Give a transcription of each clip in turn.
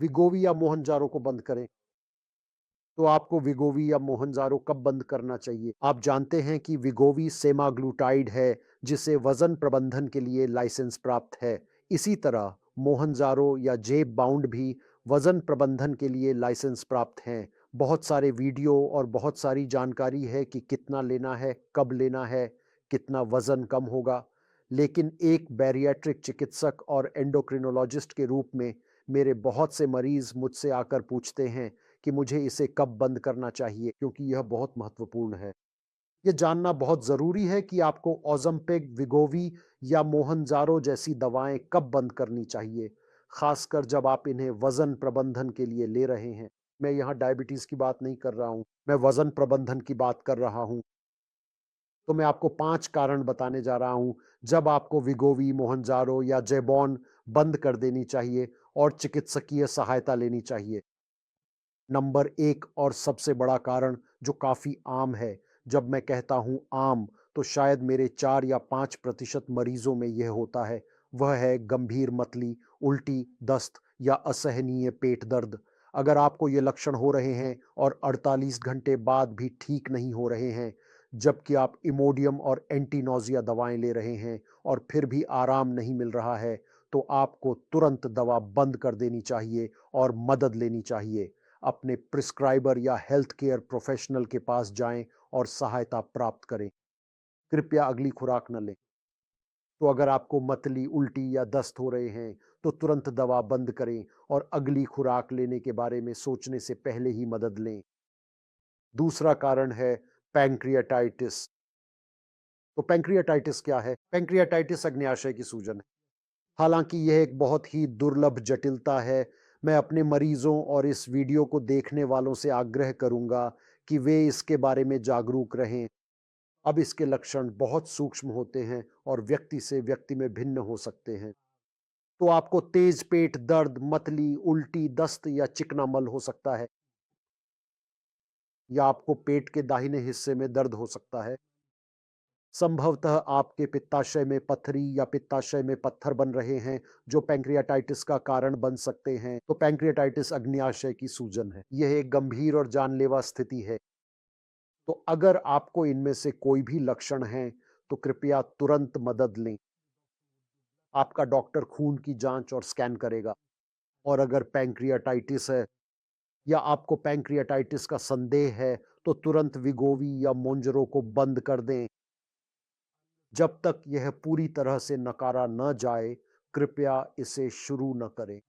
विगोवी या मोहनजारो को बंद करें। तो आपको विगोवी या मोहनजारो कब बंद करना चाहिए? आप जानते हैं कि विगोवी सेमाग्लूटाइड है, जिसे वज़न प्रबंधन के लिए लाइसेंस प्राप्त है। इसी तरह मोहनजारो या ज़ेब बाउंड भी वज़न प्रबंधन के लिए लाइसेंस प्राप्त हैं। बहुत सारे वीडियो और बहुत सारी जानकारी है कि कितना लेना है, कब लेना है, कितना वज़न कम होगा। लेकिन एक बैरिएट्रिक चिकित्सक और एंडोक्रिनोलॉजिस्ट के रूप में मेरे बहुत से मरीज़ मुझसे आकर पूछते हैं कि मुझे इसे कब बंद करना चाहिए, क्योंकि यह बहुत महत्वपूर्ण है। ये जानना बहुत ज़रूरी है कि आपको ओज़ेम्पिक, वीगोवी या मोहनजारो जैसी दवाएँ कब बंद करनी चाहिए, ख़ासकर जब आप इन्हें वज़न प्रबंधन के लिए ले रहे हैं। मैं यहाँ डायबिटीज़ की बात नहीं कर रहा हूँ, मैं वज़न प्रबंधन की बात कर रहा हूँ। तो मैं आपको 5 कारण बताने जा रहा हूँ, जब आपको वीगोवी, मोहनजारो या ज़ेबॉन बंद कर देनी चाहिए और चिकित्सकीय सहायता लेनी चाहिए। नंबर 1 और सबसे बड़ा कारण जो काफ़ी आम है, जब मैं कहता हूँ आम, तो शायद मेरे 4 या 5% मरीज़ों में यह होता है, वह है गंभीर मतली, उल्टी, दस्त या असहनीय पेट दर्द। अगर आपको ये लक्षण हो रहे हैं और 48 घंटे बाद भी ठीक नहीं हो रहे हैं, जबकि आप इमोडियम और एंटी नौजिया दवाएँ ले रहे हैं और फिर भी आराम नहीं मिल रहा है, तो आपको तुरंत दवा बंद कर देनी चाहिए और मदद लेनी चाहिए। अपने प्रिस्क्राइबर या हेल्थ केयर प्रोफेशनल के पास जाएं और सहायता प्राप्त करें। कृपया अगली खुराक न लें। तो अगर आपको मतली, उल्टी या दस्त हो रहे हैं, तो तुरंत दवा बंद करें और अगली खुराक लेने के बारे में सोचने से पहले ही मदद लें। दूसरा कारण है पैंक्रियाटाइटिस। तो पैंक्रियाटाइटिस क्या है? पैंक्रियाटाइटिस अग्न्याशय की सूजन है। हालांकि यह एक बहुत ही दुर्लभ जटिलता है। मैं अपने मरीजों और इस वीडियो को देखने वालों से आग्रह करूंगा कि वे इसके बारे में जागरूक रहें। अब इसके लक्षण बहुत सूक्ष्म होते हैं और व्यक्ति से व्यक्ति में भिन्न हो सकते हैं। तो आपको तेज पेट दर्द, मतली, उल्टी, दस्त या चिकना मल हो सकता है, या आपको पेट के दाहिने हिस्से में दर्द हो सकता है। संभवतः आपके पित्ताशय में पथरी या पित्ताशय में पत्थर बन रहे हैं, जो पैंक्रियाटाइटिस का कारण बन सकते हैं। तो पैंक्रियाटाइटिस अग्न्याशय की सूजन है। यह एक गंभीर और जानलेवा स्थिति है। तो अगर आपको इनमें से कोई भी लक्षण हैं, तो कृपया तुरंत मदद लें। आपका डॉक्टर खून की जांच और स्कैन करेगा। और अगर पैंक्रियाटाइटिस है या आपको पैंक्रियाटाइटिस का संदेह है, तो तुरंत विगोवी या मोंजरो को बंद कर दें। जब तक यह पूरी तरह से नकारा न जाए, कृपया इसे शुरू न करें।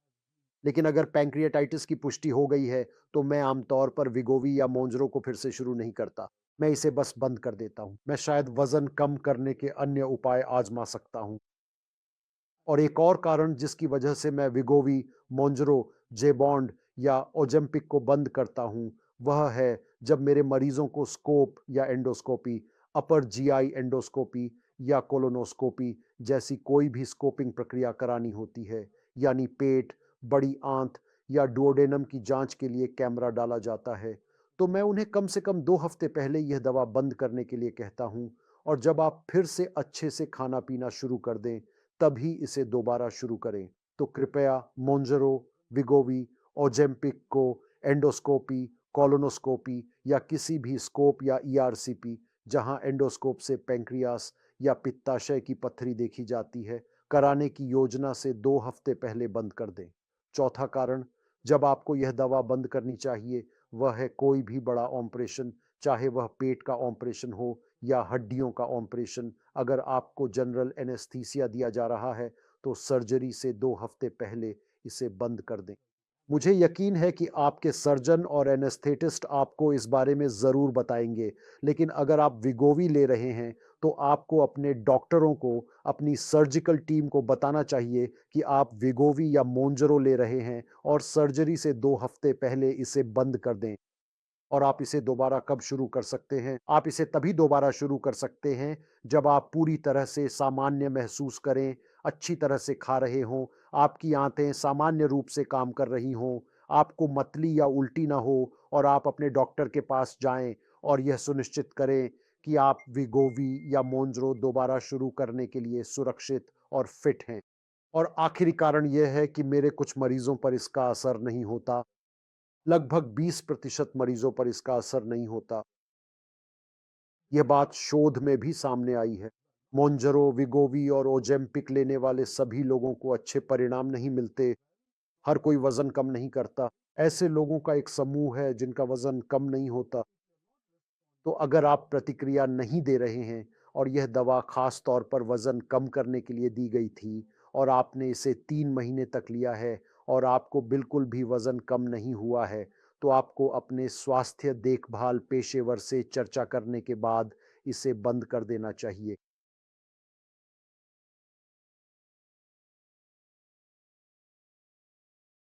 लेकिन अगर पैंक्रियाटाइटिस की पुष्टि हो गई है, तो मैं आमतौर पर विगोवी या मोंजरो को फिर से शुरू नहीं करता। मैं इसे बस बंद कर देता हूँ। मैं शायद वज़न कम करने के अन्य उपाय आज़मा सकता हूँ। और एक और कारण जिसकी वजह से मैं विगोवी, मोंजरो, ज़ेबॉन्ड या ओज़ेम्पिक को बंद करता हूँ, वह है जब मेरे मरीज़ों को स्कोप या एंडोस्कोपी, अपर जीआई एंडोस्कोपी या कोलोनोस्कोपी जैसी कोई भी स्कोपिंग प्रक्रिया करानी होती है, यानी पेट, बड़ी आंत या डुओडेनम की जांच के लिए कैमरा डाला जाता है। तो मैं उन्हें कम से कम 2 हफ्ते पहले यह दवा बंद करने के लिए कहता हूँ, और जब आप फिर से अच्छे से खाना-पीना शुरू कर दें, तभी इसे दोबारा शुरू करें। तो कृपया मोंजरो, विगोवी, ओजेम्पिक को एंडोस्कोपी, कोलोनोस्कोपी या किसी भी स्कोप या ईआरसीपी, जहां एंडोस्कोप से पैंक्रियास या पित्ताशय की पत्थरी देखी जाती है, कराने की योजना से 2 हफ्ते पहले बंद कर दें। चौथा कारण, जब आपको यह दवा बंद करनी चाहिए, वह है कोई भी बड़ा ऑपरेशन, चाहे वह पेट का ऑपरेशन हो या हड्डियों का ऑपरेशन। अगर आपको जनरल एनेस्थीसिया दिया जा रहा है, तो सर्जरी से 2 हफ्ते पहले इसे बंद कर दें। मुझे यकीन है कि आपके सर्जन और एनेस्थेटिस्ट आपको इस बारे में ज़रूर बताएँगे, लेकिन अगर आप विगोवी ले रहे हैं, तो आपको अपने डॉक्टरों को, अपनी सर्जिकल टीम को बताना चाहिए कि आप विगोवी या मोंजरो ले रहे हैं और सर्जरी से 2 हफ्ते पहले इसे बंद कर दें। और आप इसे दोबारा कब शुरू कर सकते हैं? आप इसे तभी दोबारा शुरू कर सकते हैं, जब आप पूरी तरह से सामान्य महसूस करें, अच्छी तरह से खा रहे हों, आपकी आँतें सामान्य रूप से काम कर रही हों, आपको मतली या उल्टी ना हो और आप अपने डॉक्टर के पास जाएँ और यह सुनिश्चित करें कि आप विगोवी या मोंजरो दोबारा शुरू करने के लिए सुरक्षित और फिट हैं। और आखिरी कारण यह है कि मेरे कुछ मरीजों पर इसका असर नहीं होता। लगभग 20% मरीजों पर इसका असर नहीं होता। यह बात शोध में भी सामने आई है। मोंजरो, विगोवी और ओजेम्पिक लेने वाले सभी लोगों को अच्छे परिणाम नहीं मिलते। हर कोई वज़न कम नहीं करता। ऐसे लोगों का एक समूह है जिनका वज़न कम नहीं होता। तो अगर आप प्रतिक्रिया नहीं दे रहे हैं और यह दवा ख़ास तौर पर वज़न कम करने के लिए दी गई थी और आपने इसे 3 महीने तक लिया है और आपको बिल्कुल भी वज़न कम नहीं हुआ है, तो आपको अपने स्वास्थ्य देखभाल पेशेवर से चर्चा करने के बाद इसे बंद कर देना चाहिए।